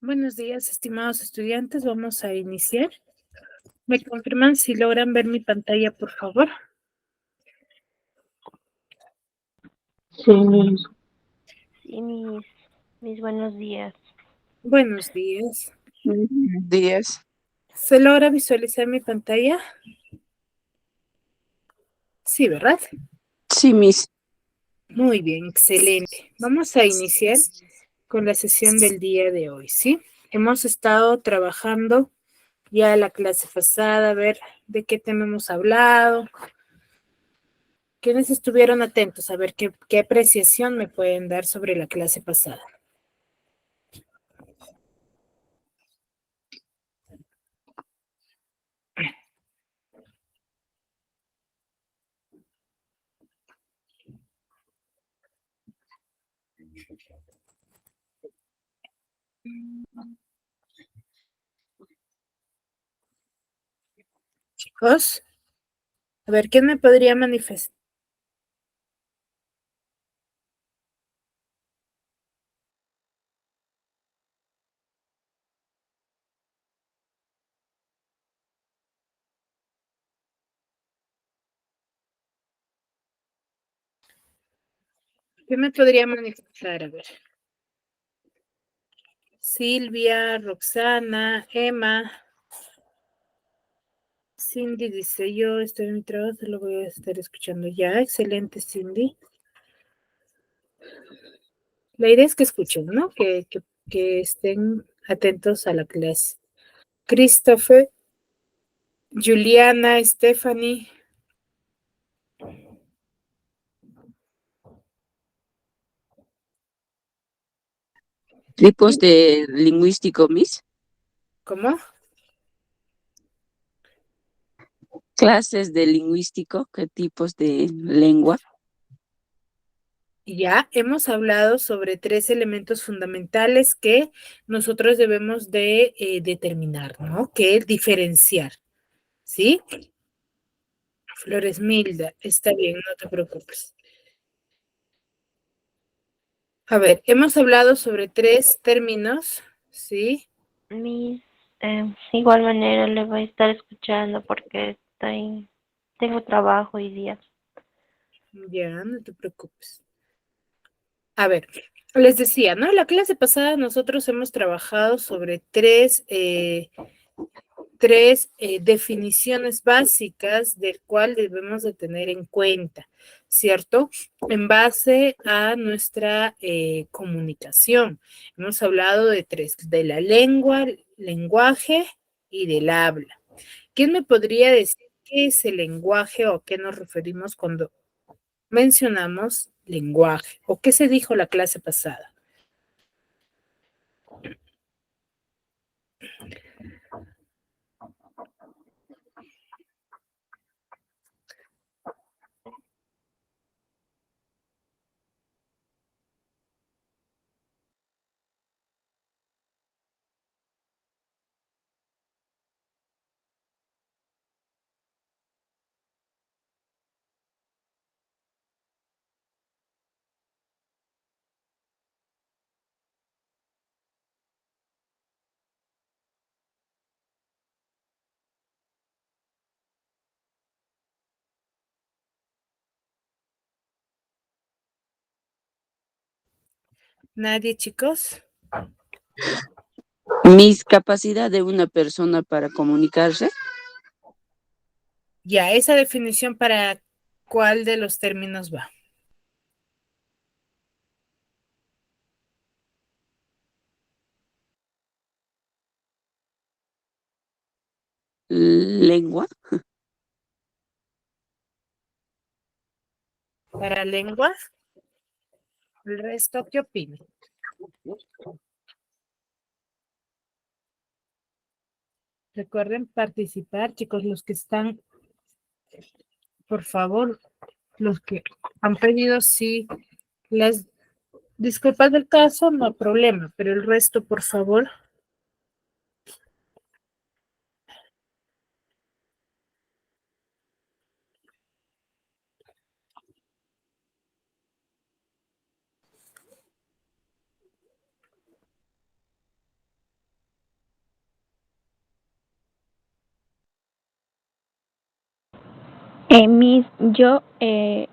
Buenos días, estimados estudiantes. Vamos a iniciar. ¿Me confirman si logran ver mi pantalla, por favor? Sí, Sí, mis buenos días. Buenos días. días. ¿Se logra visualizar mi pantalla? Sí, ¿verdad? Sí, Miss. Muy bien, excelente. Vamos a iniciar con la sesión del día de hoy, ¿sí? Hemos estado trabajando ya la clase pasada, a ver de qué tema hemos hablado. ¿Quiénes estuvieron atentos? A ver qué apreciación me pueden dar sobre la clase pasada. Chicos, a ver, ¿quién me podría manifestar? ¿Qué me podría manifestar? A ver. Silvia, Roxana, Emma. Cindy dice, yo estoy en mi trabajo, lo voy a estar escuchando ya. Excelente, Cindy. La idea es que escuchen, ¿no? Que estén atentos a la clase. Christopher, Juliana, Stephanie. Tipos de lingüístico, Miss. ¿Cómo? Clases de lingüístico, ¿qué tipos de lengua? Ya hemos hablado sobre 3 elementos fundamentales que nosotros debemos de determinar, ¿no? Que es diferenciar, ¿sí? Flores Milda, está bien, no te preocupes. A ver, hemos hablado sobre 3 términos, ¿sí? Igual manera le voy a estar escuchando porque tengo trabajo hoy día. Ya, no te preocupes. A ver, les decía, ¿no? La clase pasada nosotros hemos trabajado sobre tres definiciones básicas del cual debemos de tener en cuenta, ¿cierto? En base a nuestra comunicación. Hemos hablado de 3, de la lengua, lenguaje y del habla. ¿Quién me podría decir qué es el lenguaje o a qué nos referimos cuando mencionamos lenguaje? ¿O qué se dijo la clase pasada? ¿Nadie, chicos? Mis capacidad de una persona para comunicarse. Ya, esa definición para cuál de los términos va. Lengua. Para lengua, el resto, ¿qué opino? Recuerden participar, chicos, los que están, por favor, los que han pedido, sí, las disculpas del caso, no hay problema, pero el resto, por favor. El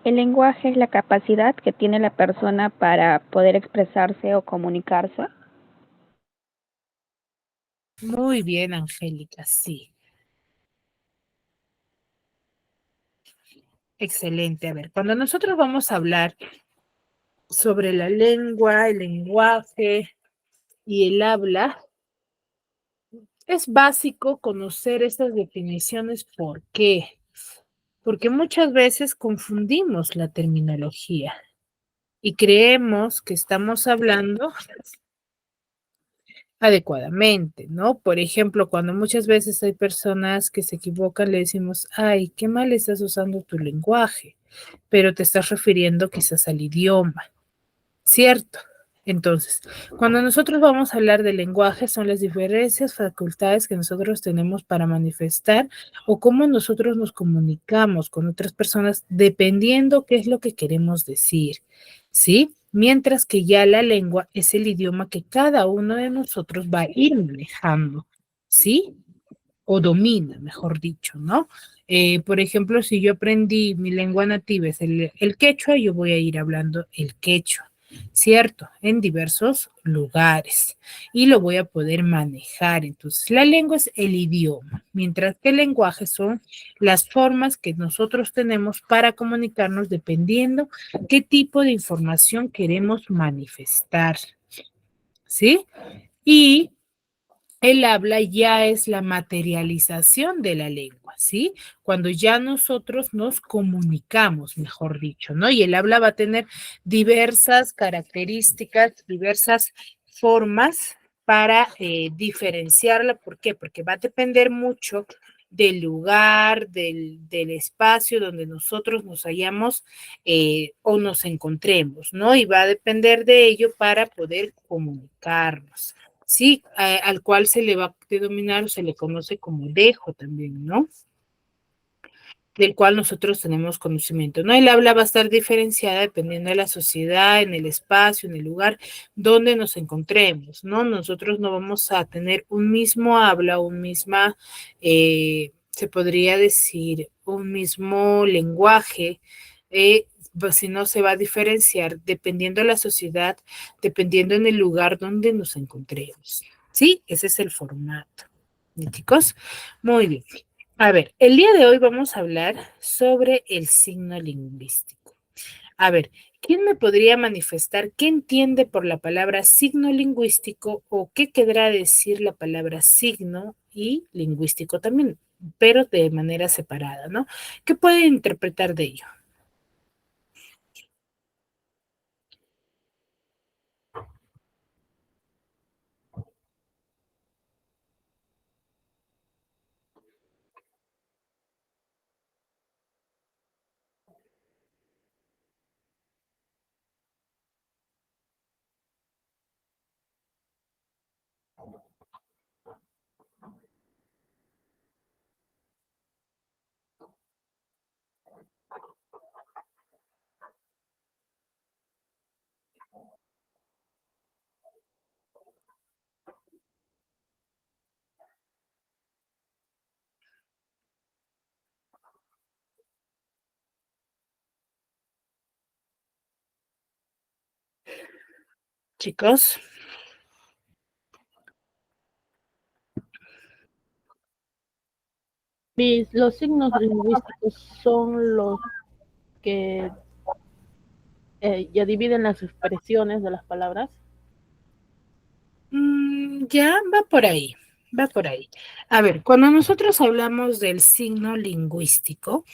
lenguaje es la capacidad que tiene la persona para poder expresarse o comunicarse. Muy bien, Angélica, sí. Excelente. A ver, cuando nosotros vamos a hablar sobre la lengua, el lenguaje y el habla, es básico conocer estas definiciones. ¿Por qué? Porque muchas veces confundimos la terminología y creemos que estamos hablando adecuadamente, ¿no? Por ejemplo, cuando muchas veces hay personas que se equivocan, le decimos, ay, qué mal estás usando tu lenguaje, pero te estás refiriendo quizás al idioma, ¿cierto? Entonces, cuando nosotros vamos a hablar de lenguaje, son las diferentes facultades que nosotros tenemos para manifestar o cómo nosotros nos comunicamos con otras personas dependiendo qué es lo que queremos decir, ¿sí? Mientras que ya la lengua es el idioma que cada uno de nosotros va a ir manejando, ¿sí? O domina, mejor dicho, ¿no? Por ejemplo, si yo aprendí mi lengua nativa, es el quechua, yo voy a ir hablando el quechua, ¿cierto? En diversos lugares y lo voy a poder manejar. Entonces, la lengua es el idioma, mientras que el lenguaje son las formas que nosotros tenemos para comunicarnos dependiendo qué tipo de información queremos manifestar, ¿sí? Y el habla ya es la materialización de la lengua, ¿sí? Cuando ya nosotros nos comunicamos, mejor dicho, ¿no? Y el habla va a tener diversas características, diversas formas para diferenciarla. ¿Por qué? Porque va a depender mucho del lugar, del espacio donde nosotros nos hallamos o nos encontremos, ¿no? Y va a depender de ello para poder comunicarnos. Sí, al cual se le va a denominar o se le conoce como dejo también, ¿no? Del cual nosotros tenemos conocimiento, ¿no? El habla va a estar diferenciada dependiendo de la sociedad, en el espacio, en el lugar donde nos encontremos, ¿no? Nosotros no vamos a tener un mismo habla, se podría decir, un mismo lenguaje, pues, si no se va a diferenciar dependiendo de la sociedad, dependiendo en el lugar donde nos encontremos. ¿Sí? Ese es el formato. Chicos, muy bien. A ver, el día de hoy vamos a hablar sobre el signo lingüístico. A ver, ¿quién me podría manifestar qué entiende por la palabra signo lingüístico o qué querrá decir la palabra signo y lingüístico también, pero de manera separada, ¿no? ¿Qué puede interpretar de ello? Chicos, Los signos lingüísticos son los que ya dividen las expresiones de las palabras. ya va por ahí, va por ahí. A ver, cuando nosotros hablamos del signo lingüístico,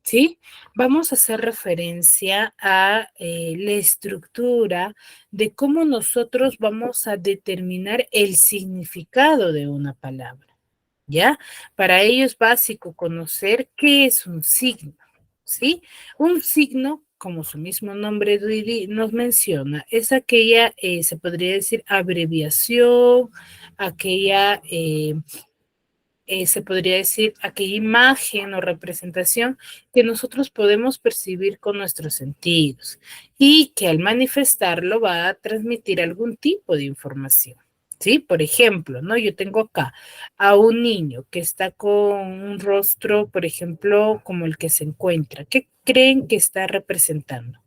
¿sí? Vamos a hacer referencia a la estructura de cómo nosotros vamos a determinar el significado de una palabra, ¿ya? Para ello es básico conocer qué es un signo, ¿sí? Un signo, como su mismo nombre nos menciona, es aquella, se podría decir, abreviación, aquella se podría decir, aquella imagen o representación que nosotros podemos percibir con nuestros sentidos y que al manifestarlo va a transmitir algún tipo de información, ¿Sí? Por ejemplo, ¿no? Yo tengo acá a un niño que está con un rostro, por ejemplo, como el que se encuentra. ¿Qué creen que está representando?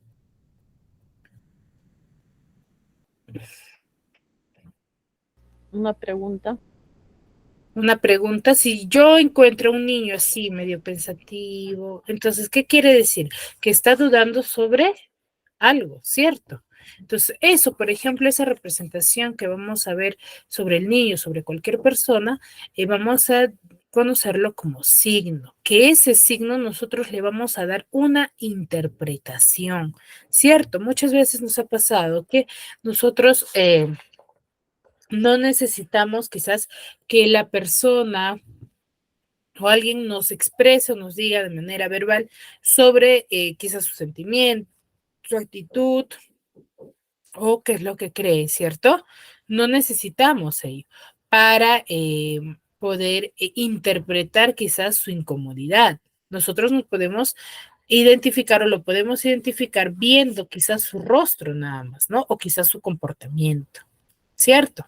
Una pregunta. Una pregunta, si yo encuentro un niño así, medio pensativo, entonces, ¿qué quiere decir? Que está dudando sobre algo, ¿cierto? Entonces, eso, por ejemplo, esa representación que vamos a ver sobre el niño, sobre cualquier persona, vamos a conocerlo como signo, que ese signo nosotros le vamos a dar una interpretación, ¿cierto? Muchas veces nos ha pasado que nosotros no necesitamos quizás que la persona o alguien nos exprese o nos diga de manera verbal sobre quizás su sentimiento, su actitud o qué es lo que cree, ¿cierto? No necesitamos ello para poder interpretar quizás su incomodidad. Nosotros nos podemos identificar o lo podemos identificar viendo quizás su rostro nada más, ¿no? O quizás su comportamiento, ¿cierto?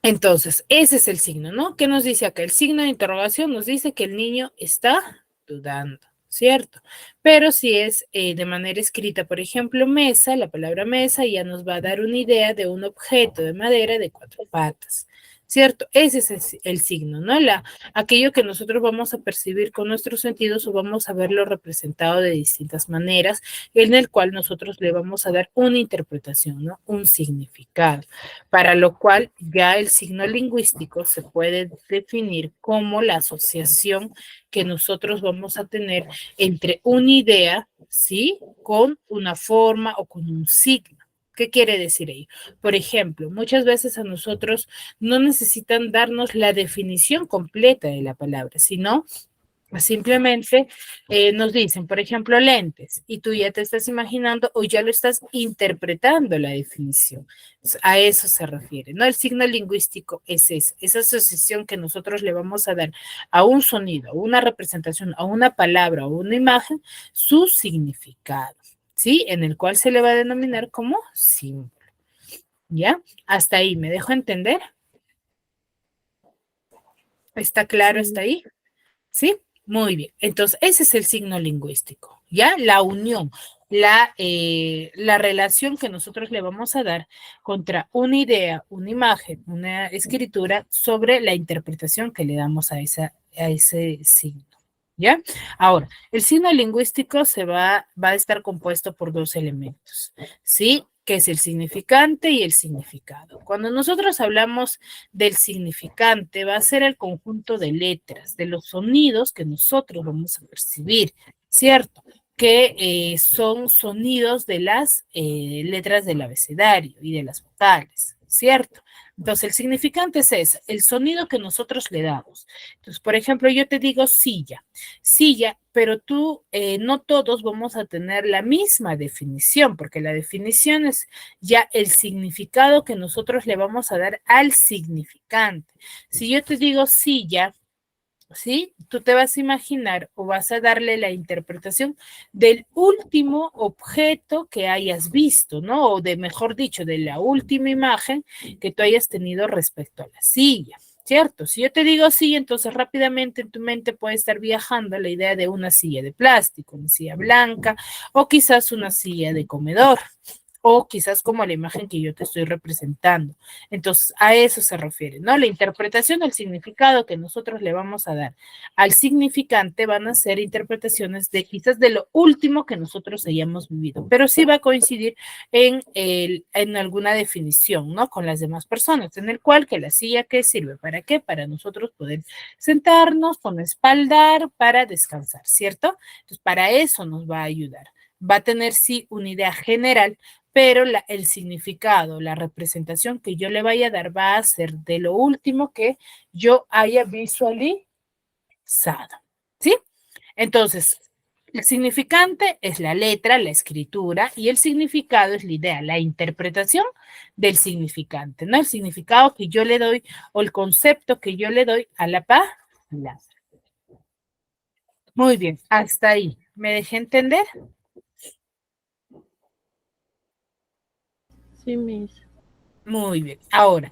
Entonces, ese es el signo, ¿no? ¿Qué nos dice acá? El signo de interrogación nos dice que el niño está dudando, ¿cierto? Pero si es de manera escrita, por ejemplo, mesa, la palabra mesa ya nos va a dar una idea de un objeto de madera de 4 patas, ¿cierto? Ese es el signo, ¿no? Aquello que nosotros vamos a percibir con nuestros sentidos o vamos a verlo representado de distintas maneras, en el cual nosotros le vamos a dar una interpretación, ¿no? Un significado, para lo cual ya el signo lingüístico se puede definir como la asociación que nosotros vamos a tener entre una idea, ¿sí? Con una forma o con un signo. ¿Qué quiere decir ello? Por ejemplo, muchas veces a nosotros no necesitan darnos la definición completa de la palabra, sino simplemente nos dicen, por ejemplo, lentes, y tú ya te estás imaginando o ya lo estás interpretando la definición. A eso se refiere, ¿no? El signo lingüístico es esa asociación que nosotros le vamos a dar a un sonido, a una representación, a una palabra o una imagen, su significado, ¿sí? En el cual se le va a denominar como símbolo. ¿Ya? Hasta ahí, ¿me dejo entender? ¿Está claro hasta ahí? ¿Sí? Muy bien. Entonces, ese es el signo lingüístico, ¿ya? La unión, la relación que nosotros le vamos a dar contra una idea, una imagen, una escritura sobre la interpretación que le damos a ese signo, ¿ya? Ahora, el signo lingüístico va a estar compuesto por 2 elementos, ¿sí? Que es el significante y el significado. Cuando nosotros hablamos del significante, va a ser el conjunto de letras, de los sonidos que nosotros vamos a percibir, ¿cierto? Que son sonidos de las letras del abecedario y de las vocales, ¿cierto? Entonces, el significante es ese, el sonido que nosotros le damos. Entonces, por ejemplo, yo te digo silla, pero tú, no todos vamos a tener la misma definición, porque la definición es ya el significado que nosotros le vamos a dar al significante. Si yo te digo silla, ¿sí? Tú te vas a imaginar o vas a darle la interpretación del último objeto que hayas visto, ¿no? O de, mejor dicho, de la última imagen que tú hayas tenido respecto a la silla. ¿Cierto? Si yo te digo silla, entonces rápidamente en tu mente puede estar viajando la idea de una silla de plástico, una silla blanca o quizás una silla de comedor o quizás como la imagen que yo te estoy representando. Entonces, a eso se refiere, ¿no? La interpretación del significado que nosotros le vamos a dar al significante van a ser interpretaciones de quizás de lo último que nosotros hayamos vivido, pero sí va a coincidir en alguna definición, ¿no? Con las demás personas, en el cual que la silla, ¿qué sirve? ¿Para qué? Para nosotros poder sentarnos con espaldar para descansar, ¿cierto? Entonces, para eso nos va a ayudar. Va a tener sí una idea general, pero el significado, la representación que yo le vaya a dar va a ser de lo último que yo haya visualizado, ¿sí? Entonces, el significante es la letra, la escritura, y el significado es la idea, la interpretación del significante, ¿no? El significado que yo le doy o el concepto que yo le doy a la palabra. Muy bien, hasta ahí. ¿Me dejé entender? Sí, Miss. Muy bien. Ahora,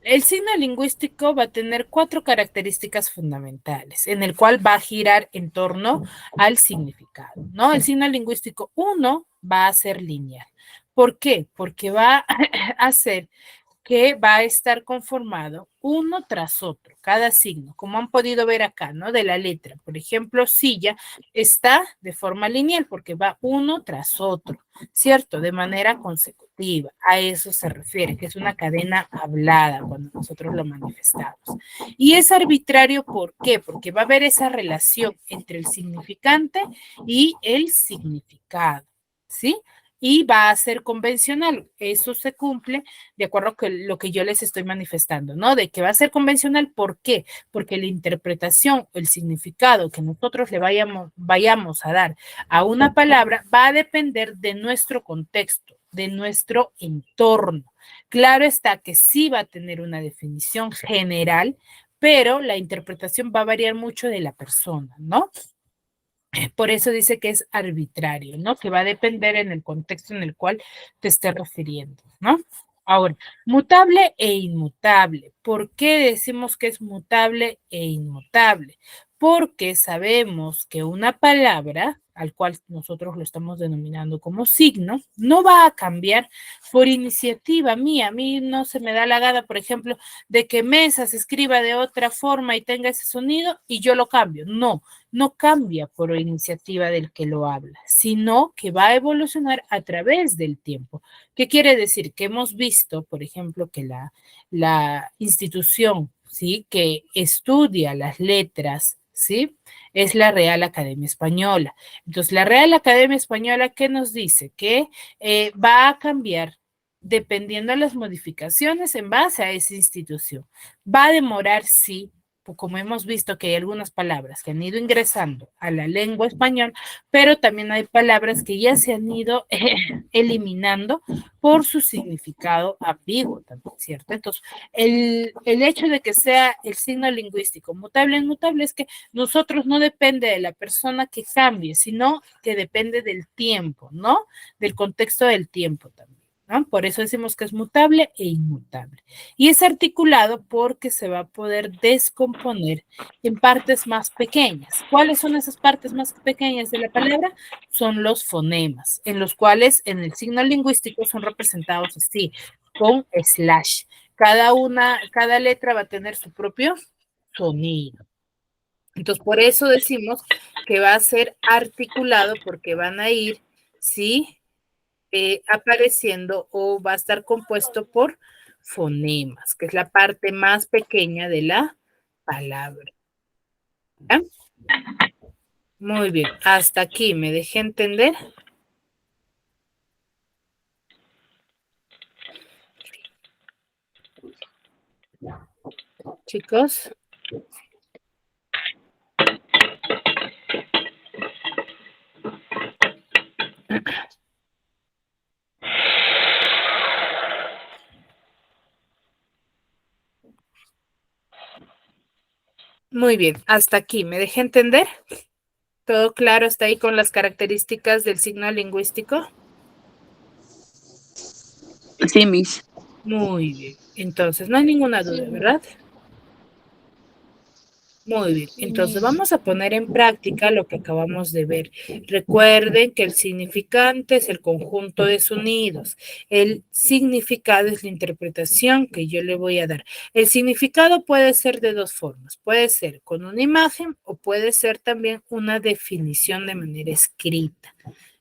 el signo lingüístico va a tener 4 características fundamentales, en el cual va a girar en torno al significado, ¿no? El signo lingüístico 1 va a ser lineal. ¿Por qué? Porque va a ser que va a estar conformado uno tras otro, cada signo, como han podido ver acá, ¿no? De la letra. Por ejemplo, silla está de forma lineal porque va uno tras otro, ¿cierto? De manera consecutiva. A eso se refiere, que es una cadena hablada cuando nosotros lo manifestamos. Y es arbitrario, ¿por qué? Porque va a haber esa relación entre el significante y el significado, ¿sí? Y va a ser convencional. Eso se cumple de acuerdo con lo que yo les estoy manifestando, ¿no? De que va a ser convencional, ¿por qué? Porque la interpretación, el significado que nosotros le vayamos a dar a una palabra va a depender de nuestro contexto, de nuestro entorno. Claro está que sí va a tener una definición general, pero la interpretación va a variar mucho de la persona, ¿no? Por eso dice que es arbitrario, ¿no? Que va a depender en el contexto en el cual te esté refiriendo, ¿no? Ahora, mutable e inmutable. ¿Por qué decimos que es mutable e inmutable? Porque sabemos que una palabra, al cual nosotros lo estamos denominando como signo, no va a cambiar por iniciativa mía. A mí no se me da la gana, por ejemplo, de que mesa se escriba de otra forma y tenga ese sonido y yo lo cambio. No, no cambia por iniciativa del que lo habla, sino que va a evolucionar a través del tiempo. ¿Qué quiere decir? Que hemos visto, por ejemplo, que la institución, ¿sí? Que estudia las letras, ¿sí? Es la Real Academia Española. Entonces, la Real Academia Española, ¿qué nos dice? Que va a cambiar dependiendo de las modificaciones en base a esa institución. Va a demorar, sí, como hemos visto que hay algunas palabras que han ido ingresando a la lengua española, pero también hay palabras que ya se han ido eliminando por su significado ambiguo también, ¿cierto? Entonces, el hecho de que sea el signo lingüístico mutable e inmutable es que nosotros no depende de la persona que cambie, sino que depende del tiempo, ¿no? Del contexto del tiempo también. ¿No? Por eso decimos que es mutable e inmutable. Y es articulado porque se va a poder descomponer en partes más pequeñas. ¿Cuáles son esas partes más pequeñas de la palabra? Son los fonemas, en los cuales en el signo lingüístico son representados así, con slash. Cada letra va a tener su propio sonido. Entonces, por eso decimos que va a ser articulado porque van a ir, ¿sí? Apareciendo o va a estar compuesto por fonemas, que es la parte más pequeña de la palabra. ¿Ya? Muy bien, hasta aquí, ¿me dejé entender? Chicos. Muy bien, hasta aquí, ¿me dejé entender? ¿Todo claro hasta ahí con las características del signo lingüístico? Sí, Miss. Muy bien, entonces no hay ninguna duda, ¿verdad? Muy bien, entonces vamos a poner en práctica lo que acabamos de ver. Recuerden que el significante es el conjunto de sonidos. El significado es la interpretación que yo le voy a dar. El significado puede ser de dos formas. Puede ser con una imagen o puede ser también una definición de manera escrita.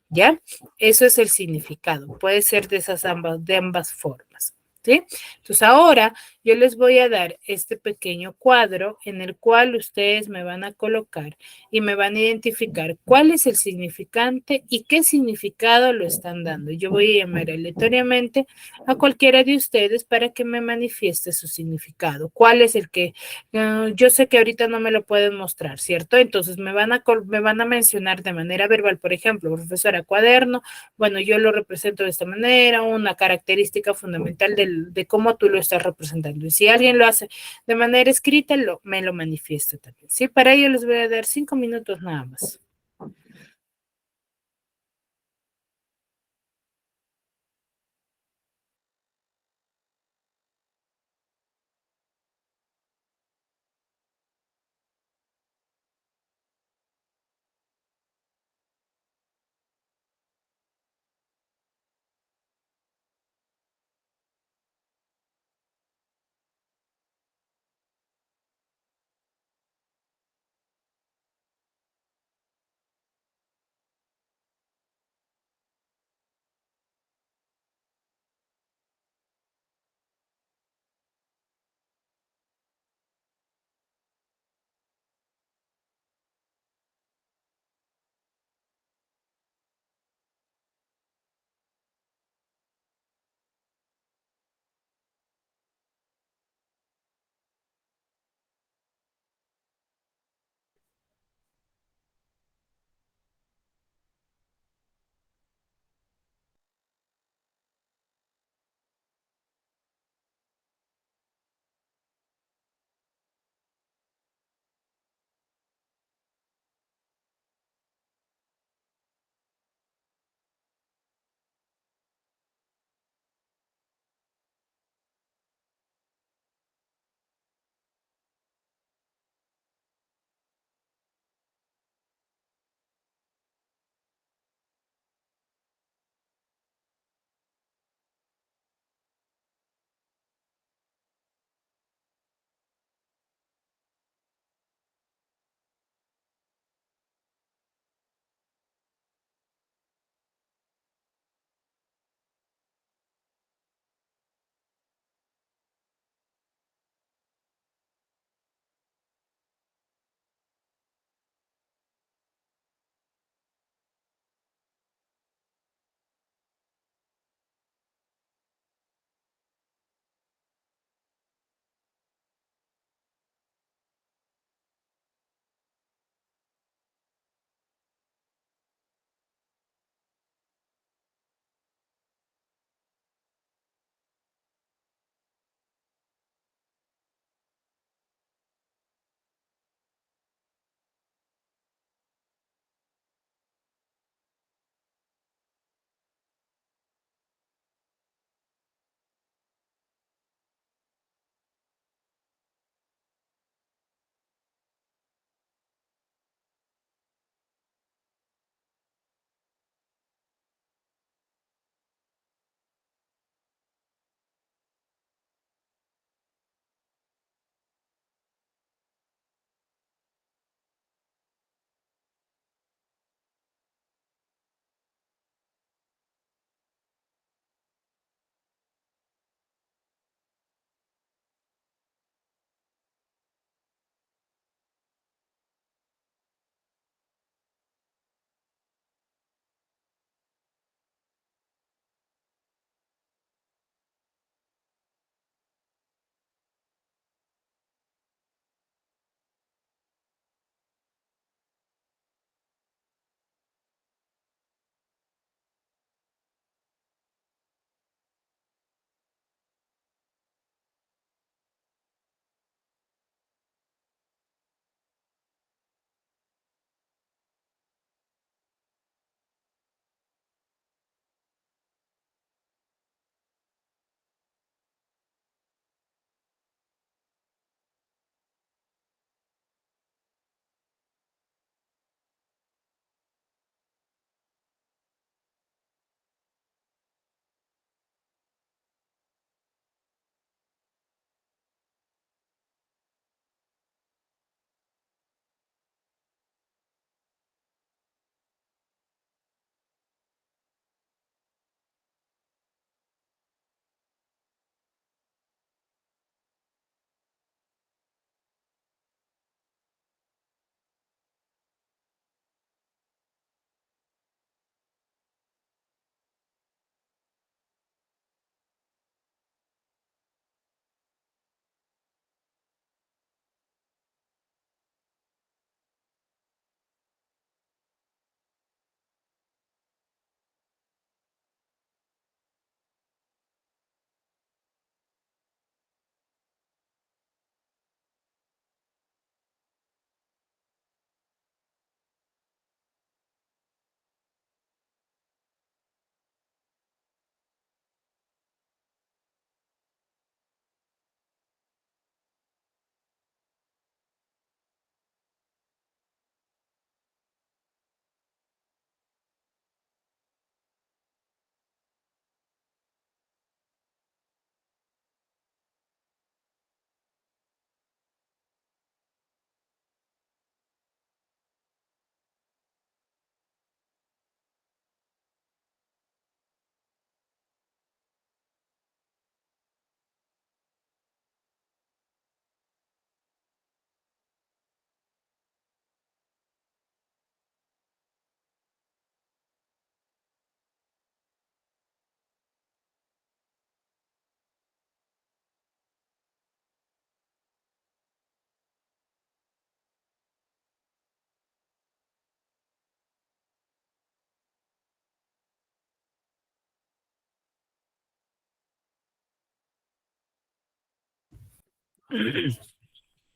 ¿Ya? Eso es el significado. Puede ser de ambas formas. ¿Sí? Entonces ahora yo les voy a dar este pequeño cuadro en el cual ustedes me van a colocar y me van a identificar cuál es el significante y qué significado lo están dando. Yo voy a llamar aleatoriamente a cualquiera de ustedes para que me manifieste su significado. ¿Cuál es el que yo sé que ahorita no me lo pueden mostrar, ¿cierto? Entonces me van a mencionar de manera verbal, por ejemplo, profesora, cuaderno, bueno, yo lo represento de esta manera, una característica fundamental de cómo tú lo estás representando. Y si alguien lo hace de manera escrita, me lo manifiesta también. Sí, para ello les voy a dar 5 minutos nada más.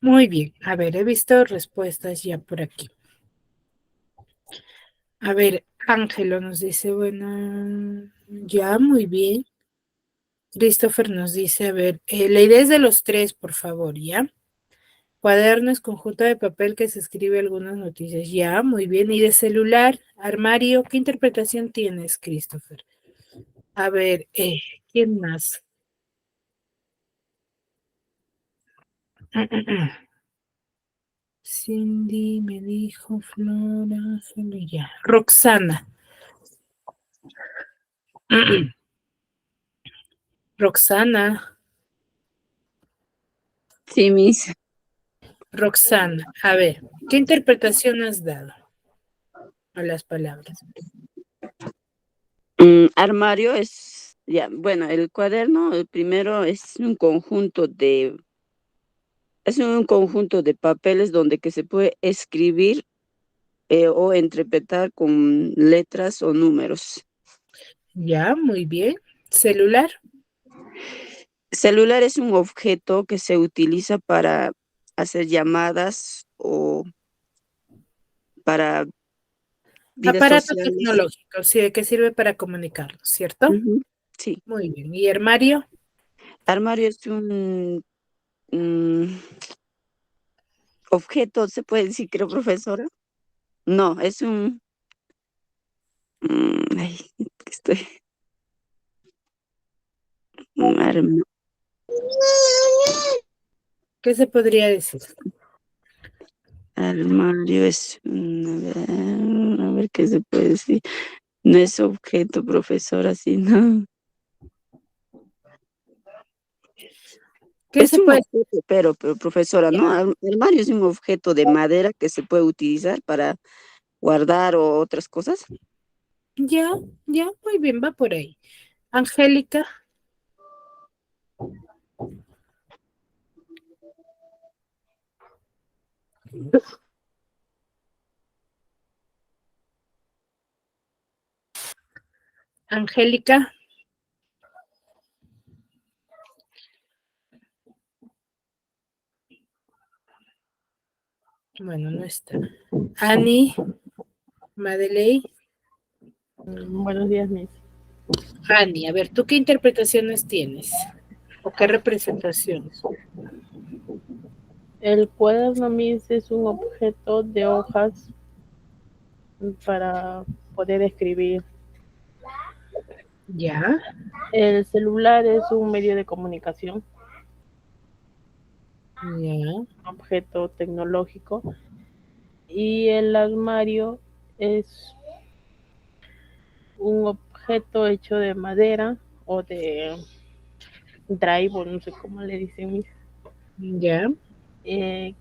Muy bien. A ver, he visto respuestas ya por aquí. A ver, Ángelo nos dice, bueno, ya, muy bien. Christopher nos dice, a ver, la idea es de los tres, por favor, ¿ya? Cuaderno es conjunto de papel que se escribe algunas noticias. Ya, muy bien. ¿Y de celular, armario? ¿Qué interpretación tienes, Christopher? A ver, ¿quién más? Cindy me dijo, Flora, ya. Roxana. Roxana, Sí, Miss. Roxana. A ver, ¿qué interpretación has dado a las palabras? Armario es, ya, bueno, el cuaderno, el primero es un conjunto de papeles donde que se puede escribir o interpretar con letras o números. Ya, muy bien. Celular. Celular es un objeto que se utiliza para hacer llamadas o para vidas Aparato sociales. tecnológico, sí, que sirve para comunicarnos, ¿cierto? Ujú, sí. Muy bien. ¿Y armario? Armario es un objeto, se puede decir, creo, profesora. No, es ay, estoy, arma- ¿Qué se podría decir? armario es a ver qué se puede decir. No es objeto, profesora, sino ¿Qué es se un puede? objeto, pero profesora, Ya, ¿no? Armario es un objeto de madera que se puede utilizar para guardar o otras cosas. ya, ya, muy bien, va por ahí. Angélica, Angélica, bueno, no está. Ani, Madeley, Buenos días, Miss. Ani, a ver, ¿tú qué interpretaciones tienes? ¿O qué representaciones? El cuaderno, Miss, es un objeto de hojas para poder escribir. Ya, El celular es un medio de comunicación, ya, un objeto tecnológico. Y el armario es un objeto hecho de madera o de drive, o no sé cómo le dicen, Miss, ya. eh,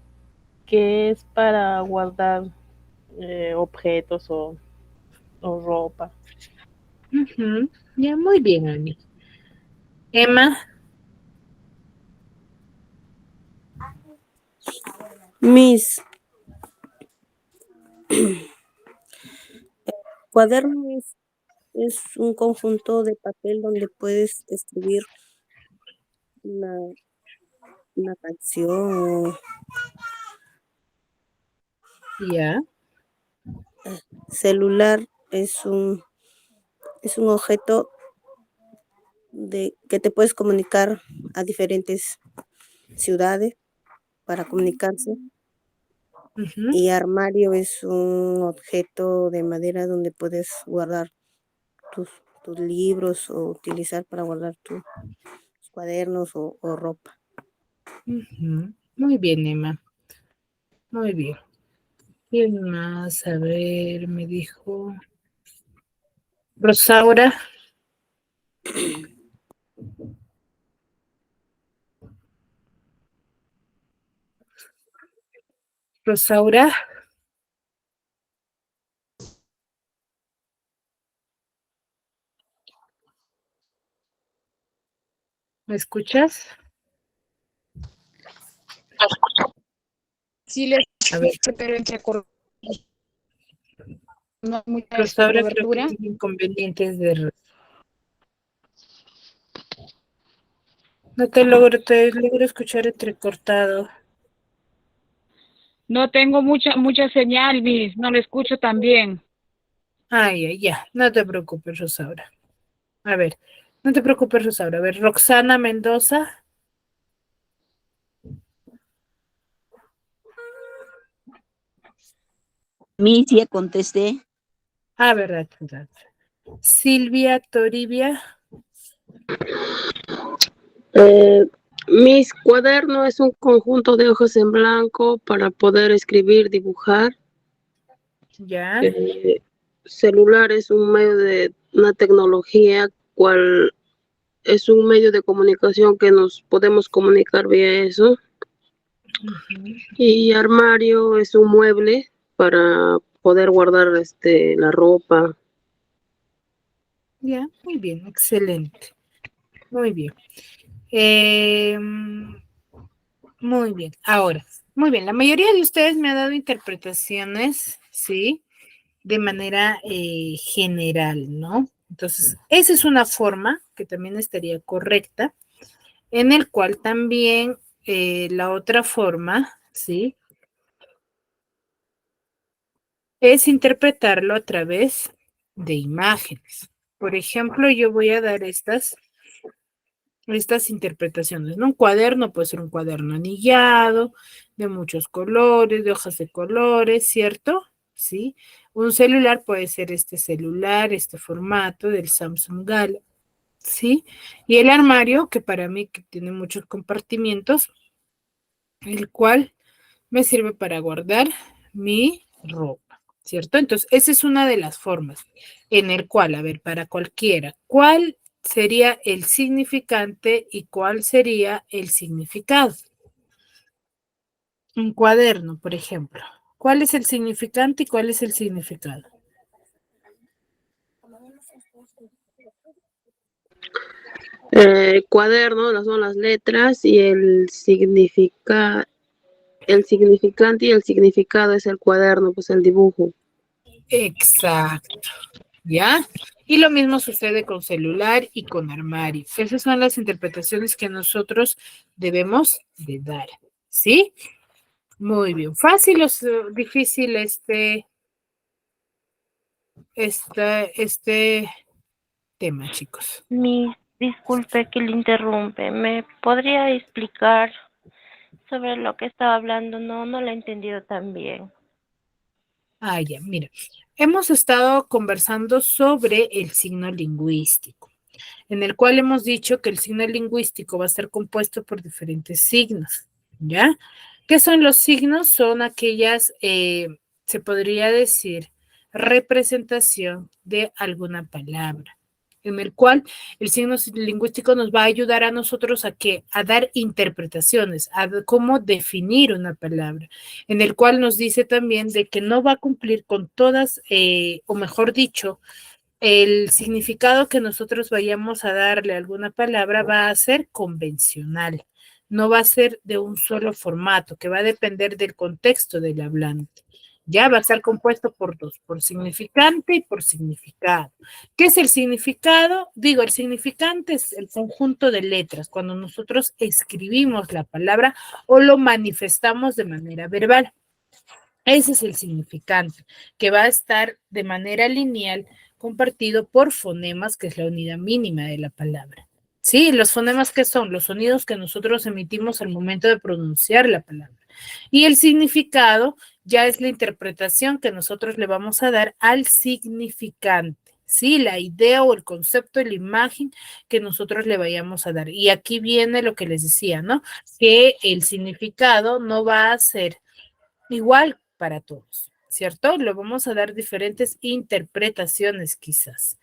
que es para guardar objetos o ropa. Ujú, ya, muy bien, Ani. Emma, Mis cuadernos es un conjunto de papel donde puedes escribir una, una canción. ya, Celular es un objeto de que te puedes comunicar a diferentes ciudades para comunicarse. ujú, Y armario es un objeto de madera donde puedes guardar tus, tus libros o utilizar para guardar tus cuadernos o ropa. ujú. Muy bien, Emma. Muy bien. ¿Quién más? A ver, me dijo Rosaura. Rosaura, ¿me escuchas? Sí, les A ver, escucho, pero entrecortado. No hay mucha Rosaura creo que cobertura. tiene inconvenientes de red. No te logro escuchar entrecortado. No tengo mucha señal, Miss, no lo escucho tan bien. Ay, ya, no te preocupes, Rosaura. A ver, no te preocupes, Rosaura. A ver, Roxana Mendoza. Miss, ya contesté. Ah, verdad, verdad. Silvia Toribia. Mis cuadernos es un conjunto de hojas en blanco para poder escribir, dibujar. Ya, Celular es un medio de una tecnología, cual es un medio de comunicación que nos podemos comunicar vía eso. ujú, Y armario es un mueble para poder guardar la ropa. ya, muy bien, excelente. Muy bien. Muy bien. Ahora, muy bien. La mayoría de ustedes me ha dado interpretaciones, ¿sí? De manera general, ¿no? Entonces, esa es una forma que también estaría correcta, en el cual también la otra forma, ¿sí? Es interpretarlo a través de imágenes. Por ejemplo, yo voy a dar estas interpretaciones, ¿no? Un cuaderno puede ser un cuaderno anillado, de muchos colores, de hojas de colores, ¿cierto? ¿Sí? Un celular puede ser este celular, este formato del Samsung Galaxy, ¿sí? Y el armario, que para mí que tiene muchos compartimientos, el cual me sirve para guardar mi ropa, ¿cierto? Entonces, esa es una de las formas en el cual, a ver, para cualquiera, ¿cuál sería el significante y cuál sería el significado? Un cuaderno, por ejemplo. ¿Cuál es el significante y cuál es el significado? Cuaderno son las letras y el significante y el significado es el cuaderno, pues el dibujo. Exacto, ¿ya? Y lo mismo sucede con celular y con armario. Esas son las interpretaciones que nosotros debemos de dar, ¿sí? Muy bien. ¿Fácil o difícil este tema, chicos? Miss, disculpe que le interrumpe. ¿Me podría explicar sobre lo que estaba hablando? No lo he entendido tan bien. Ah, ya, mira. Hemos estado conversando sobre el signo lingüístico, en el cual hemos dicho que el signo lingüístico va a estar compuesto por diferentes signos, ¿ya? ¿Qué son los signos? Son aquellas, se podría decir, representación de alguna palabra, en el cual el signo lingüístico nos va a ayudar a nosotros a qué, a dar interpretaciones, a cómo definir una palabra, en el cual nos dice también de que no va a cumplir con todas, o mejor dicho, el significado que nosotros vayamos a darle a alguna palabra va a ser convencional, no va a ser de un solo formato, que va a depender del contexto del hablante. Ya va a estar compuesto por dos, por significante y por significado. ¿Qué es el significado? Digo, el significante es el conjunto de letras, cuando nosotros escribimos la palabra o lo manifestamos de manera verbal. Ese es el significante, que va a estar de manera lineal compartido por fonemas, que es la unidad mínima de la palabra. Sí, los fonemas que son los sonidos que nosotros emitimos al momento de pronunciar la palabra. Y el significado ya es la interpretación que nosotros le vamos a dar al significante. Sí, la idea o el concepto, la imagen que nosotros le vayamos a dar. Y aquí viene lo que les decía, ¿no? Que el significado no va a ser igual para todos, ¿cierto? Le vamos a dar diferentes interpretaciones quizás,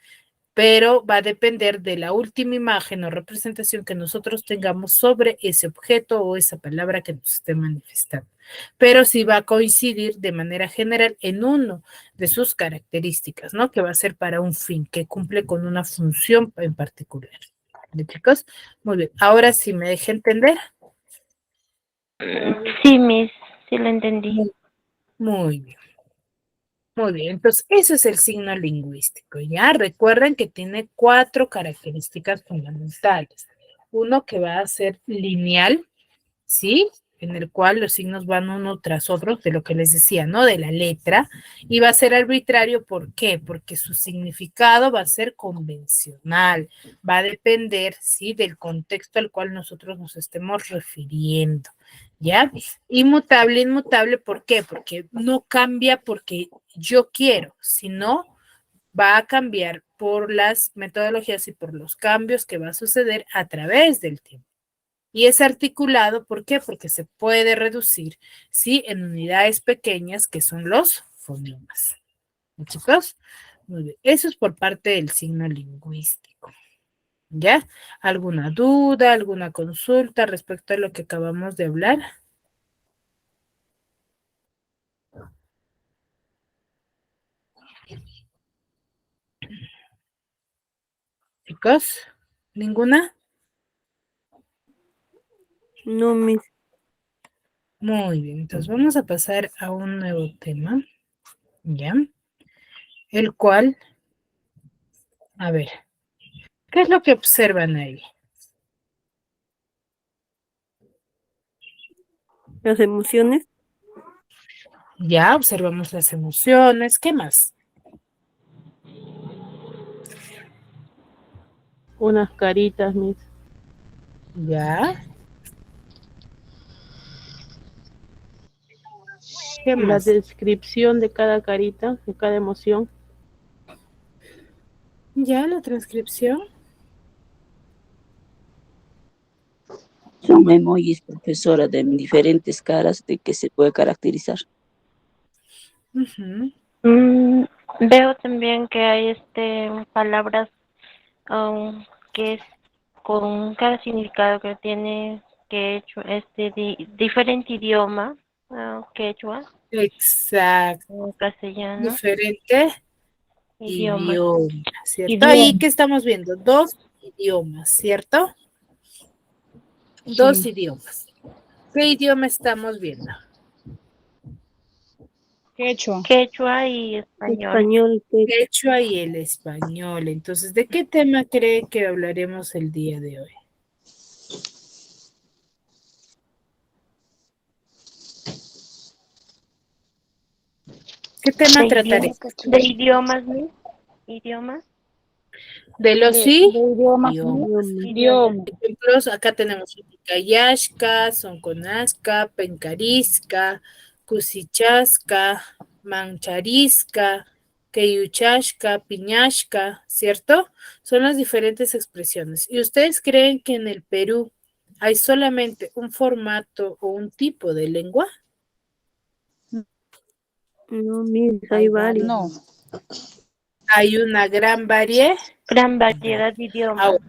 pero va a depender de la última imagen o representación que nosotros tengamos sobre ese objeto o esa palabra que nos esté manifestando. Pero sí va a coincidir de manera general en uno de sus características, ¿no? Que va a ser para un fin, que cumple con una función en particular. ¿De chicos? Muy bien. Ahora sí me dejé entender. Sí, Miss, sí lo entendí. Muy bien. Muy bien, entonces eso es el signo lingüístico, ¿ya? Recuerden que tiene 4 características fundamentales. uno que va a ser lineal, ¿sí? En el cual los signos van uno tras otro, de lo que les decía, ¿no? De la letra, y va a ser arbitrario, ¿por qué? Porque su significado va a ser convencional, va a depender, ¿sí? Del contexto al cual nosotros nos estemos refiriendo, ¿ya? Inmutable, ¿por qué? Porque no cambia porque yo quiero, sino va a cambiar por las metodologías y por los cambios que va a suceder a través del tiempo. Y es articulado, ¿por qué? Porque se puede reducir, ¿sí? En unidades pequeñas que son los fonemas. ¿Sí, chicos? Muy bien. Eso es por parte del signo lingüístico. ¿Ya? ¿Alguna duda, alguna consulta respecto a lo que acabamos de hablar? Chicos, ¿ninguna? No, Miss. Muy bien, entonces vamos a pasar a un nuevo tema, ¿ya? El cual, a ver, ¿qué es lo que observan ahí? Las emociones. Ya observamos las emociones, ¿qué más? Unas caritas, Miss. Ya. ¿Qué La más? descripción de cada carita, de cada emoción. Ya, la transcripción. Son emojis, profesora, de diferentes caras de que se puede caracterizar. Ujú. Veo también que hay palabras que es con cada significado que tiene quechua, diferente idioma, quechua, Exacto. castellano, Diferente idiomas. idioma, ¿cierto? Idioma. Ahí que estamos viendo, dos idiomas, ¿cierto? Dos Sí. idiomas. ¿Qué idioma estamos viendo? Quechua. Quechua y español. Español. Quechua y el español. Entonces, ¿de qué tema cree que hablaremos el día de hoy? ¿Qué tema De trataremos? de idiomas, ¿no? Idiomas. De los De idioma. idiomas. Idioma. Ejemplos, acá tenemos Uticayashka, Sonconasca, Pencarisca, Cusichasca, Mancharisca, Queyuchashka, Piñashka, ¿cierto? Son las diferentes expresiones. ¿Y ustedes creen que en el Perú hay solamente un formato o un tipo de lengua? No, Miss, hay varios. No. Hay una gran variedad. Gran variedad de idiomas. Ahora,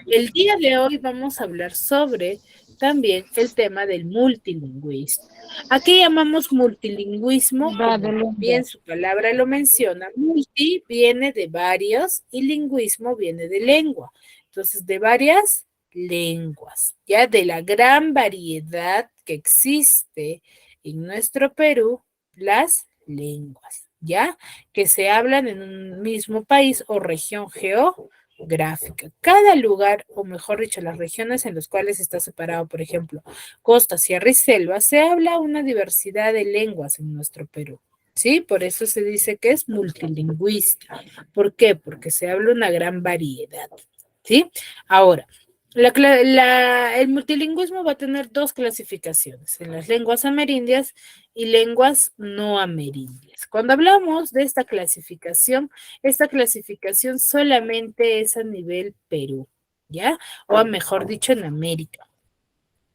el día de hoy vamos a hablar sobre también el tema del multilingüismo. ¿A qué llamamos multilingüismo? Como bien su palabra lo menciona, multi viene de varios y lingüismo viene de lengua. Entonces, de varias lenguas, ya de la gran variedad que existe en nuestro Perú, las lenguas, ¿ya? Que se hablan en un mismo país o región geográfica. Cada lugar, o mejor dicho, las regiones en las cuales está separado, por ejemplo, costa, sierra y selva, se habla una diversidad de lenguas en nuestro Perú. ¿Sí? Por eso se dice que es multilingüista. ¿Por qué? Porque se habla una gran variedad. ¿Sí? Ahora, el multilingüismo va a tener dos clasificaciones, en las lenguas amerindias y lenguas no amerindias. Cuando hablamos de esta clasificación solamente es a nivel Perú, ¿ya? O mejor dicho, en América.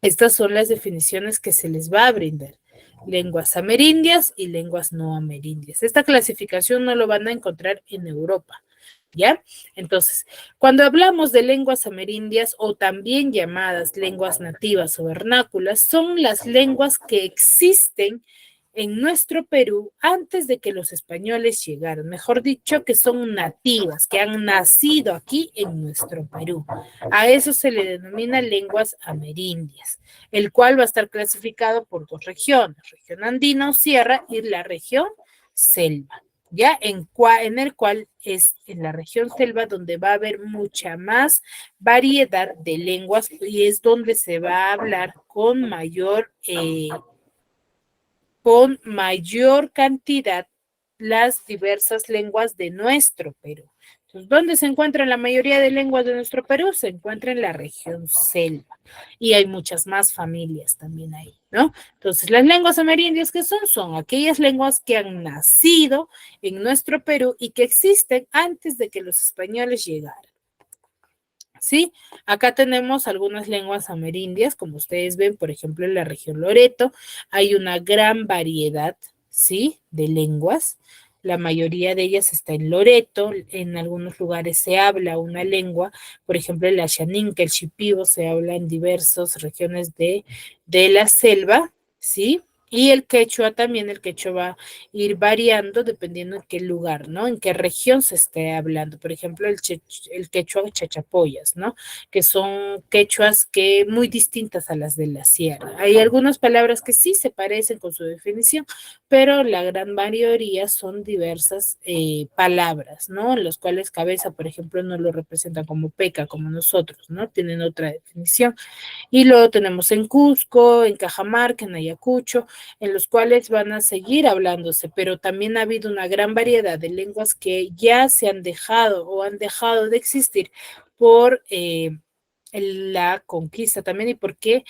Estas son las definiciones que se les va a brindar. Lenguas amerindias y lenguas no amerindias. Esta clasificación no lo van a encontrar en Europa, ¿ya? Entonces, cuando hablamos de lenguas amerindias o también llamadas lenguas nativas o vernáculas, son las lenguas que existen en nuestro Perú antes de que los españoles llegaran. Mejor dicho, que son nativas, que han nacido aquí en nuestro Perú. A eso se le denomina lenguas amerindias, el cual va a estar clasificado por dos regiones, región andina o sierra y la región selva. ¿ya? En el cual es en la región selva donde va a haber mucha más variedad de lenguas y es donde se va a hablar con mayor cantidad las diversas lenguas de nuestro Perú. Entonces, ¿dónde se encuentran la mayoría de lenguas de nuestro Perú? Se encuentra en la región selva y hay muchas más familias también ahí, ¿no? Entonces, las lenguas amerindias, ¿qué son? Son aquellas lenguas que han nacido en nuestro Perú y que existen antes de que los españoles llegaran. ¿Sí? Acá tenemos algunas lenguas amerindias, como ustedes ven, por ejemplo, en la región Loreto hay una gran variedad, ¿sí? De lenguas. La mayoría de ellas está en Loreto, en algunos lugares se habla una lengua, por ejemplo, el Ashaninka, el Shipibo, se habla en diversas regiones de la selva, ¿sí? Y el quechua también, el quechua va a ir variando dependiendo en qué lugar, ¿no? En qué región se esté hablando. Por ejemplo, el quechua chachapoyas, ¿no? Que son quechuas que muy distintas a las de la sierra. Hay algunas palabras que sí se parecen con su definición, pero la gran mayoría son diversas palabras, ¿no? Los cuales cabeza, por ejemplo, no lo representan como peca, como nosotros, ¿no? Tienen otra definición. Y luego tenemos en Cusco, en Cajamarca, en Ayacucho, en los cuales van a seguir hablándose, pero también ha habido una gran variedad de lenguas que ya se han dejado o han dejado de existir por la conquista también y porque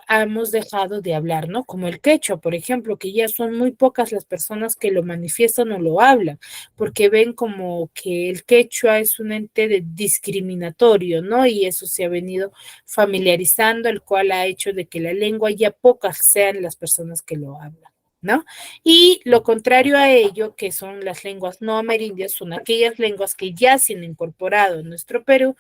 hemos dejado de hablar, ¿no? Como el quechua, por ejemplo, que ya son muy pocas las personas que lo manifiestan o lo hablan, porque ven como que el quechua es un ente discriminatorio, ¿no? Y eso se ha venido familiarizando, el cual ha hecho de que la lengua ya pocas sean las personas que lo hablan, ¿no? Y lo contrario a ello, que son las lenguas no amerindias, son aquellas lenguas que ya se han incorporado en nuestro Perú,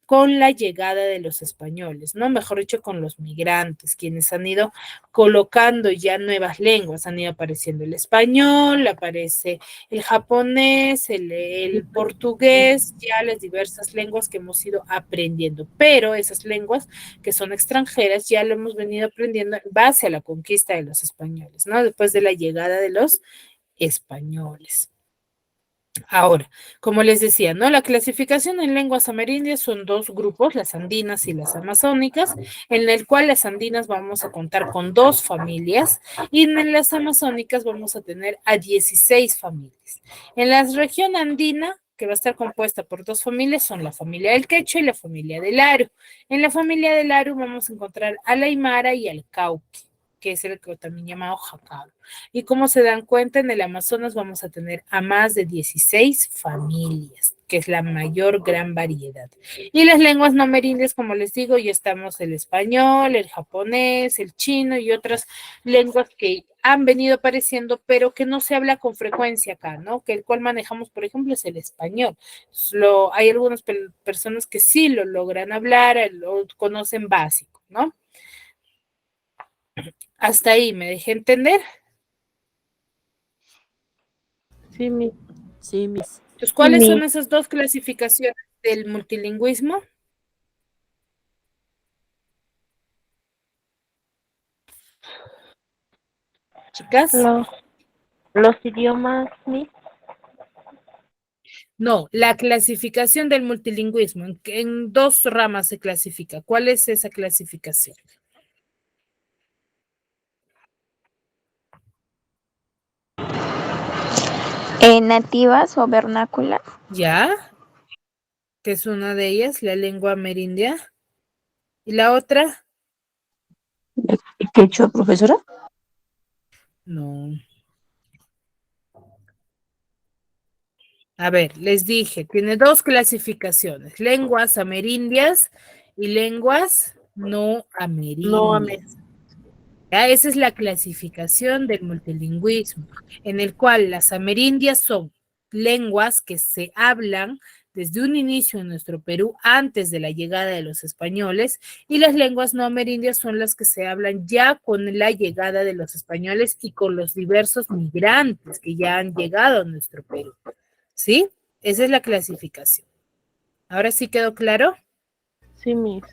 con la llegada de los españoles, ¿no? Mejor dicho, con los migrantes, quienes han ido colocando ya nuevas lenguas, han ido apareciendo el español, aparece el japonés, el portugués, ya las diversas lenguas que hemos ido aprendiendo, pero esas lenguas que son extranjeras ya lo hemos venido aprendiendo en base a la conquista de los españoles, ¿no? Después de la llegada de los españoles. Ahora, como les decía, ¿no? La clasificación en lenguas amerindias son dos grupos, las andinas y las amazónicas, en el cual las andinas vamos a contar con 2 familias y en las amazónicas vamos a tener a 16 familias. En la región andina, que va a estar compuesta por 2 familias, son la familia del quechua y la familia del aru. En la familia del aru vamos a encontrar al aymara y al cauqui, que es el que también llamado jacaro. Y como se dan cuenta, en el Amazonas vamos a tener a más de 16 familias, que es la mayor gran variedad. Y las lenguas no amerindias, como les digo, ya estamos el español, el japonés, el chino y otras lenguas que han venido apareciendo, pero que no se habla con frecuencia acá, ¿no? Que el cual manejamos, por ejemplo, es el español. Hay algunas personas que sí lo logran hablar, lo conocen básico, ¿no? Hasta ahí, ¿me dejé entender? Sí, mi. Sí, mis. Entonces, ¿cuáles son Mi, esas 2 clasificaciones del multilingüismo? Chicas, los idiomas, mi. no, la clasificación del multilingüismo, en 2 ramas se clasifica. ¿Cuál es esa clasificación? Nativas o vernáculas. ¿Ya? Que es una de ellas, la lengua amerindia. ¿Y la otra? ¿Quechua, profesora? No. A ver, les dije, tiene 2 clasificaciones, lenguas amerindias y lenguas no No, amerindias. ¿Ya? Esa es la clasificación del multilingüismo, en el cual las amerindias son lenguas que se hablan desde un inicio en nuestro Perú antes de la llegada de los españoles y las lenguas no amerindias son las que se hablan ya con la llegada de los españoles y con los diversos migrantes que ya han llegado a nuestro Perú. ¿Sí? Esa es la clasificación. ¿Ahora sí quedó claro? sí, mis.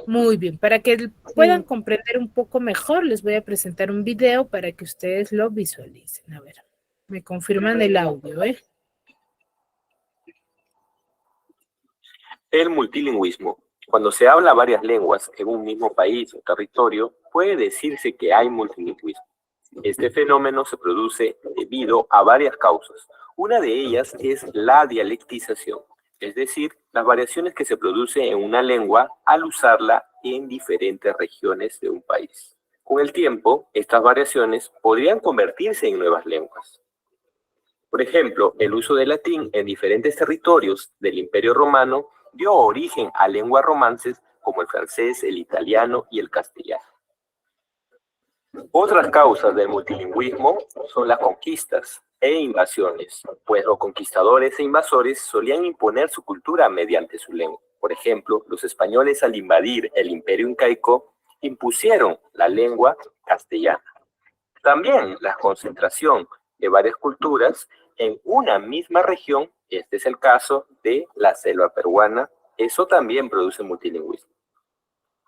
Muy bien, para que puedan comprender un poco mejor, les voy a presentar un video para que ustedes lo visualicen. A ver. Me confirman el audio, ¿eh? El multilingüismo. Cuando se habla varias lenguas en un mismo país o territorio, puede decirse que hay multilingüismo. Este fenómeno se produce debido a varias causas. Una de ellas es la dialectización, es decir, las variaciones que se producen en una lengua al usarla en diferentes regiones de un país. Con el tiempo, estas variaciones podrían convertirse en nuevas lenguas. Por ejemplo, el uso del latín en diferentes territorios del Imperio Romano dio origen a lenguas romances como el francés, el italiano y el castellano. Otras causas del multilingüismo son las conquistas e invasiones, pues los conquistadores e invasores solían imponer su cultura mediante su lengua. Por ejemplo, los españoles al invadir el Imperio Incaico impusieron la lengua castellana. También la concentración de varias culturas en una misma región, este es el caso de la selva peruana, eso también produce multilingüismo.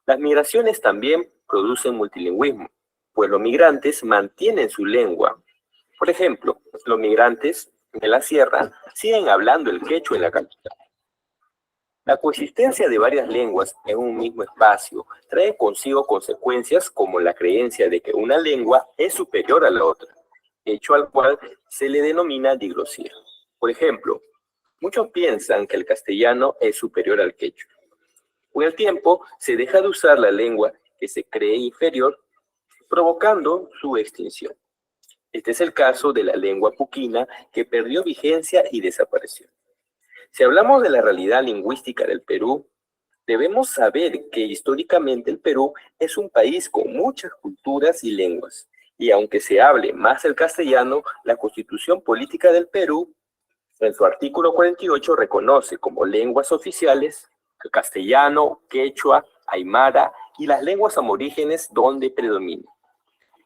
Las migraciones también producen multilingüismo, pues los migrantes mantienen su lengua. Por ejemplo, los migrantes de la sierra siguen hablando el quechua en la capital. La coexistencia de varias lenguas en un mismo espacio trae consigo consecuencias como la creencia de que una lengua es superior a la otra, hecho al cual se le denomina diglosía. Por ejemplo, muchos piensan que el castellano es superior al quechua. Con el tiempo se deja de usar la lengua que se cree inferior, provocando su extinción. Este es el caso de la lengua puquina, que perdió vigencia y desapareció. Si hablamos de la realidad lingüística del Perú, debemos saber que históricamente el Perú es un país con muchas culturas y lenguas, y aunque se hable más el castellano, la Constitución Política del Perú, en su artículo 48, reconoce como lenguas oficiales el castellano, quechua, aymara y las lenguas aborígenes donde predomina.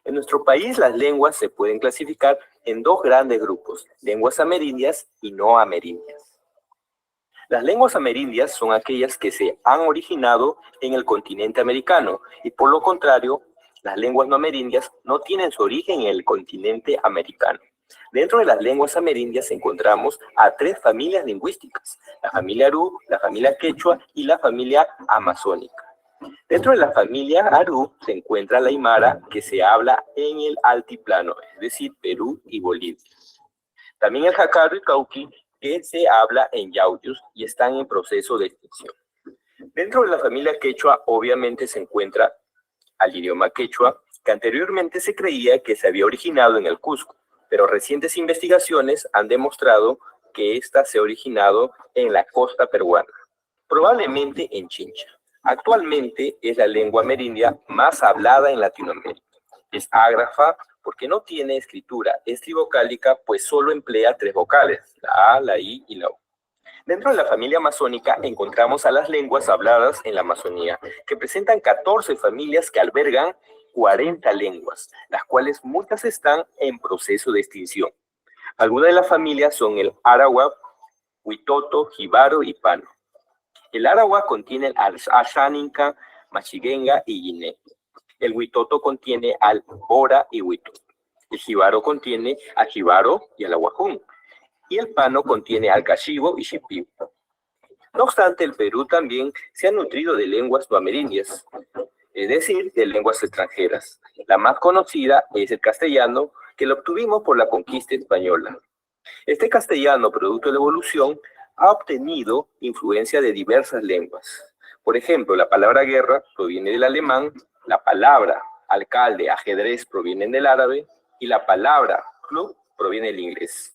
En nuestro país las lenguas se pueden clasificar en dos grandes grupos, lenguas amerindias y no amerindias. Las lenguas amerindias son aquellas que se han originado en el continente americano y por lo contrario, las lenguas no amerindias no tienen su origen en el continente americano. Dentro de las lenguas amerindias encontramos a tres familias lingüísticas, la familia Aru, la familia Quechua y la familia amazónica. Dentro de la familia Aru se encuentra la aymara, que se habla en el altiplano, es decir, Perú y Bolivia. También el jacaro y cauqui, que se habla en Yauyos y están en proceso de extinción. Dentro de la familia quechua, obviamente se encuentra al idioma quechua, que anteriormente se creía que se había originado en el Cusco, pero recientes investigaciones han demostrado que ésta se ha originado en la costa peruana, probablemente en Chincha. Actualmente es la lengua amerindia más hablada en Latinoamérica. Es ágrafa porque no tiene escritura estrivocálica, pues solo emplea tres vocales, la A, la I y la U. Dentro de la familia amazónica encontramos a las lenguas habladas en la Amazonía, que presentan 14 familias que albergan 40 lenguas, las cuales muchas están en proceso de extinción. Algunas de las familias son el Arawak, Huitoto, Jibaro y Pano. El Arawak contiene al Ashaninka, Machiguenga y Guiné. El Huitoto contiene al Bora y Huitoto. El Jibaro contiene a Jibaro y al Aguajún. Y el Pano contiene al Cachibo y Shipibo. No obstante, el Perú también se ha nutrido de lenguas no amerindias, es decir, de lenguas extranjeras. La más conocida es el castellano, que lo obtuvimos por la conquista española. Este castellano, producto de la evolución, ha obtenido influencia de diversas lenguas. Por ejemplo, la palabra guerra proviene del alemán, la palabra alcalde, ajedrez provienen del árabe y la palabra club proviene del inglés.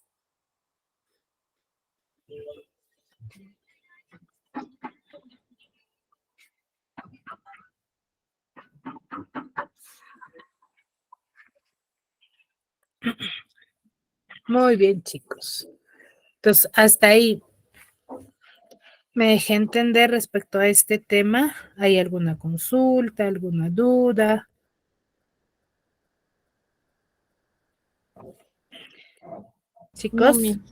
Muy bien, chicos. Entonces, hasta ahí me dejé entender respecto a este tema. ¿Hay alguna consulta, alguna duda? Chicos, No,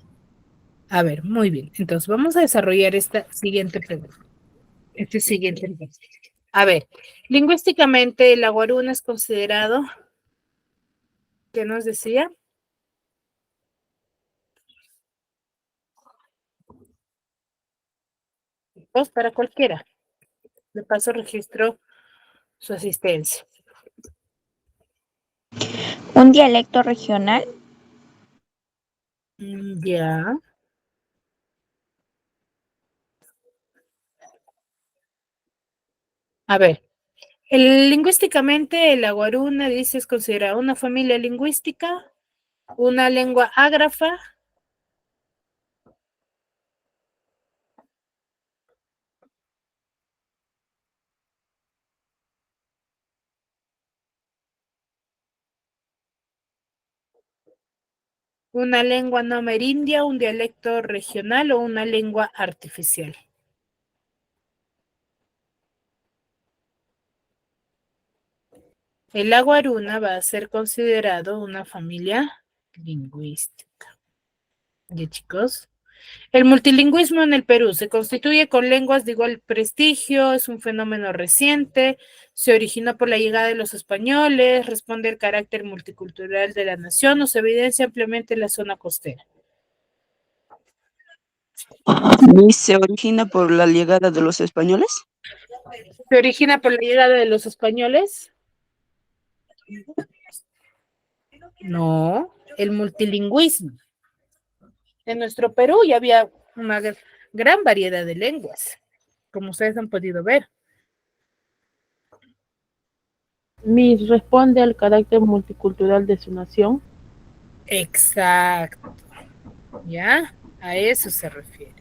a ver, muy bien. Entonces, vamos a desarrollar esta siguiente pregunta. A ver, lingüísticamente, el aguaruna es considerado, ¿qué nos decía? chicos, para cualquiera. De paso registro su asistencia. Un dialecto regional. Ya. A ver, lingüísticamente la guaruna, dice, es considerada una familia lingüística, una lengua ágrafa, una lengua no amerindia, un dialecto regional o una lengua artificial. El aguaruna va a ser considerado una familia lingüística. ¿Ya, chicos? El multilingüismo en el Perú se constituye con lenguas de igual prestigio, es un fenómeno reciente, se originó por la llegada de los españoles, responde al carácter multicultural de la nación o se evidencia ampliamente en la zona costera. ¿Y se origina por la llegada de los españoles? ¿Se origina por la llegada de los españoles? No, el multilingüismo. En nuestro Perú ya había una gran variedad de lenguas, como ustedes han podido ver. Miss, responde al carácter multicultural de su nación. Exacto. ¿Ya? A eso se refiere.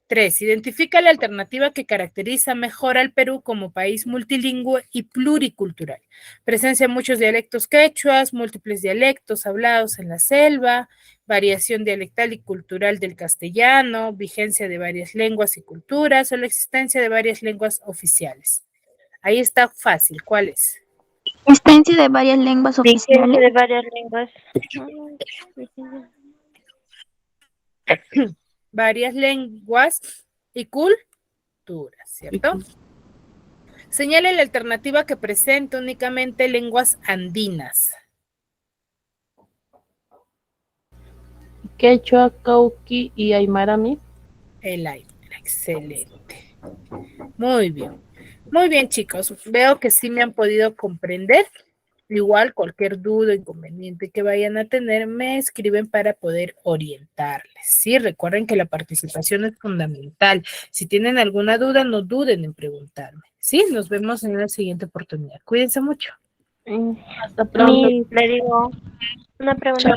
3. Identifica la alternativa que caracteriza mejor al Perú como país multilingüe y pluricultural. Presencia de muchos dialectos quechuas, múltiples dialectos hablados en la selva, variación dialectal y cultural del castellano, vigencia de varias lenguas y culturas o la existencia de varias lenguas oficiales. Ahí está fácil. ¿Cuál es? Existencia de varias lenguas Vigencia oficiales. de varias lenguas. Varias lenguas y culturas, ¿cierto? Señale la alternativa que presenta únicamente lenguas andinas. Quechua, Cauqui y Aymara, Miss. El Aymara, excelente. Muy bien. Muy bien, chicos. Veo que sí me han podido comprender. Igual, cualquier duda, inconveniente que vayan a tener, me escriben para poder orientarles. Sí, recuerden que la participación es fundamental. Si tienen alguna duda, no duden en preguntarme. Sí, nos vemos en la siguiente oportunidad. Cuídense mucho. Hasta pronto. Miss, le digo una pregunta.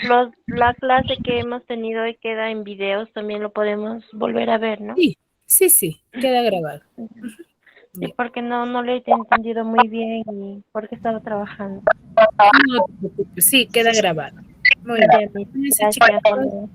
Todo la clase que hemos tenido hoy queda en videos, también lo podemos volver a ver, ¿no? Sí, queda grabado. Sí, porque no lo he entendido muy bien y porque estaba trabajando. No te preocupes, sí, queda grabado. Muy bien. Miss. Cuídense, Gracias. chicos.